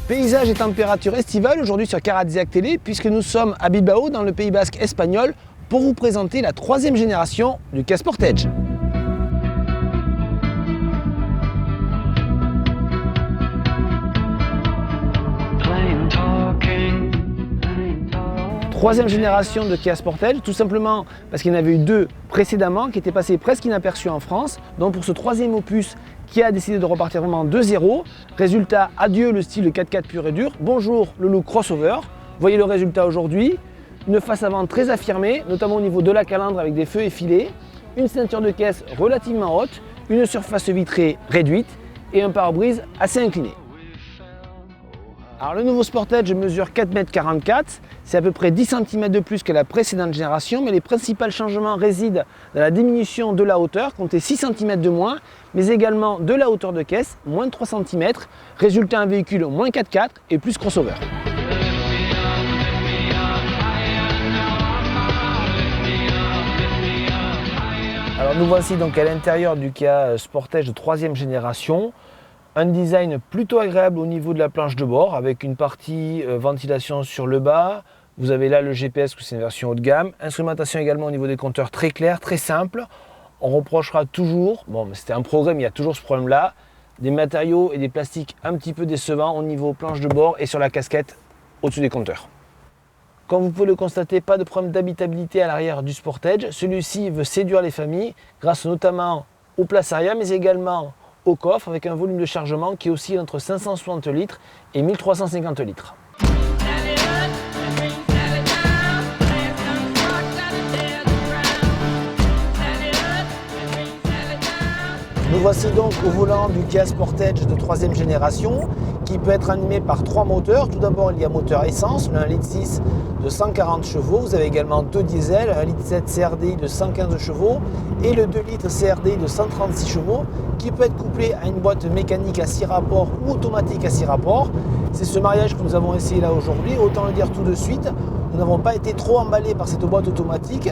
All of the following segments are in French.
Paysage et température estivale aujourd'hui sur Caradziac Télé, puisque nous sommes à Bilbao dans le Pays Basque espagnol pour vous présenter la troisième génération du Kia Sportage. Troisième génération de Kia Sportage, tout simplement parce qu'il y en avait eu deux précédemment qui étaient passés presque inaperçus en France. Donc pour ce troisième opus, Kia a décidé de repartir vraiment de zéro. Résultat, adieu le style 4x4 pur et dur, bonjour le look crossover. Voyez le résultat aujourd'hui, une face avant très affirmée, notamment au niveau de la calandre avec des feux effilés, une ceinture de caisse relativement haute, une surface vitrée réduite et un pare-brise assez incliné. Alors le nouveau Sportage mesure 4,44 m, c'est à peu près 10 cm de plus que la précédente génération, mais les principaux changements résident dans la diminution de la hauteur, comptez 6 cm de moins, mais également de la hauteur de caisse, moins de 3 cm, résultat un véhicule moins 4x4 et plus crossover. Alors nous voici donc à l'intérieur du Kia Sportage de troisième génération. Un design plutôt agréable au niveau de la planche de bord avec une partie ventilation sur le bas. Vous avez là le GPS, que c'est une version haut de gamme. Instrumentation également au niveau des compteurs très clair, très simple. On reprochera toujours, bon c'était un progrès mais il y a toujours ce problème là, des matériaux et des plastiques un petit peu décevants au niveau planche de bord et sur la casquette au-dessus des compteurs. Comme vous pouvez le constater, pas de problème d'habitabilité à l'arrière du Sportage. Celui-ci veut séduire les familles grâce notamment aux places arrière mais également au coffre avec un volume de chargement qui oscille entre 560 litres et 1350 litres. Nous voici donc au volant du Kia Sportage de troisième génération qui peut être animé par trois moteurs. Tout d'abord, il y a moteur essence, le 1,6 L de 140 chevaux. Vous avez également deux diesels, 1,7 L CRDI de 115 chevaux et le 2 litres CRDI de 136 chevaux qui peut être couplé à une boîte mécanique à 6 rapports ou automatique à 6 rapports. C'est ce mariage que nous avons essayé là aujourd'hui. Autant le dire tout de suite, nous n'avons pas été trop emballés par cette boîte automatique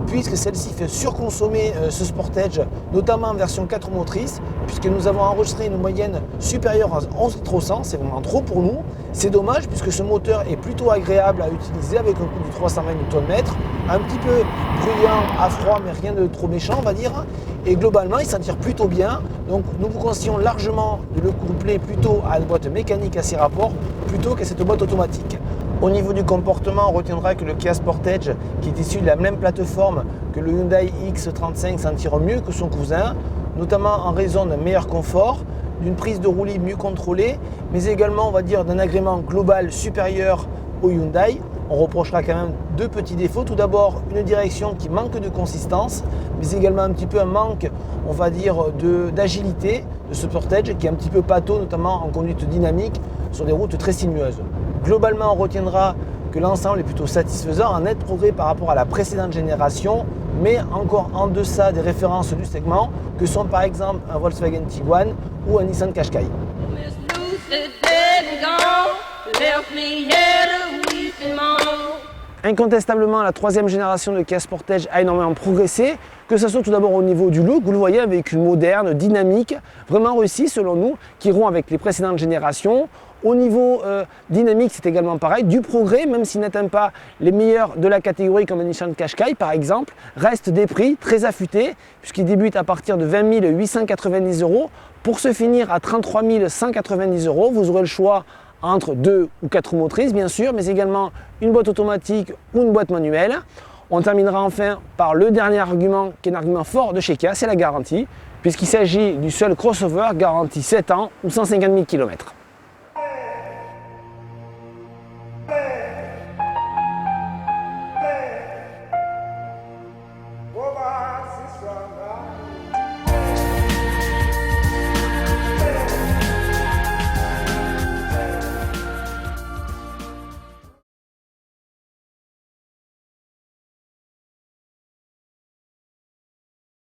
puisque celle-ci fait surconsommer ce Sportage, notamment en version 4 motrices, puisque nous avons enregistré une moyenne supérieure à 11 litres au 100, c'est vraiment trop pour nous. C'est dommage puisque ce moteur est plutôt agréable à utiliser avec un coût de 320 Nm, un petit peu bruyant à froid mais rien de trop méchant on va dire, et globalement il s'en tire plutôt bien, donc nous vous conseillons largement de le coupler plutôt à une boîte mécanique à 6 rapports plutôt qu'à cette boîte automatique. Au niveau du comportement, on retiendra que le Kia Sportage, qui est issu de la même plateforme que le Hyundai X35, s'en tire mieux que son cousin, notamment en raison d'un meilleur confort, d'une prise de roulis mieux contrôlée, mais également on va dire d'un agrément global supérieur au Hyundai. On reprochera quand même deux petits défauts. Tout d'abord, une direction qui manque de consistance, mais également un petit peu un manque, on va dire, d'agilité de ce Sportage qui est un petit peu pâteau, notamment en conduite dynamique sur des routes très sinueuses. Globalement, on retiendra que l'ensemble est plutôt satisfaisant, un net progrès par rapport à la précédente génération, mais encore en deçà des références du segment, que sont par exemple un Volkswagen Tiguan ou un Nissan Qashqai. Incontestablement, la troisième génération de Kia Sportage a énormément progressé, que ce soit tout d'abord au niveau du look. Vous le voyez, un véhicule moderne, dynamique, vraiment réussi selon nous, qui rompt avec les précédentes générations. Au niveau dynamique, c'est également pareil, du progrès, même s'il n'atteint pas les meilleurs de la catégorie comme un Nissan Qashqai par exemple, reste des prix très affûtés, puisqu'il débute à partir de 20 890 € pour se finir à 33 190 €. Vous aurez le choix entre 2 ou 4 motrices bien sûr, mais également une boîte automatique ou une boîte manuelle. On terminera enfin par le dernier argument, qui est un argument fort de chez Kia, c'est la garantie, puisqu'il s'agit du seul crossover garanti 7 ans ou 150 000 km.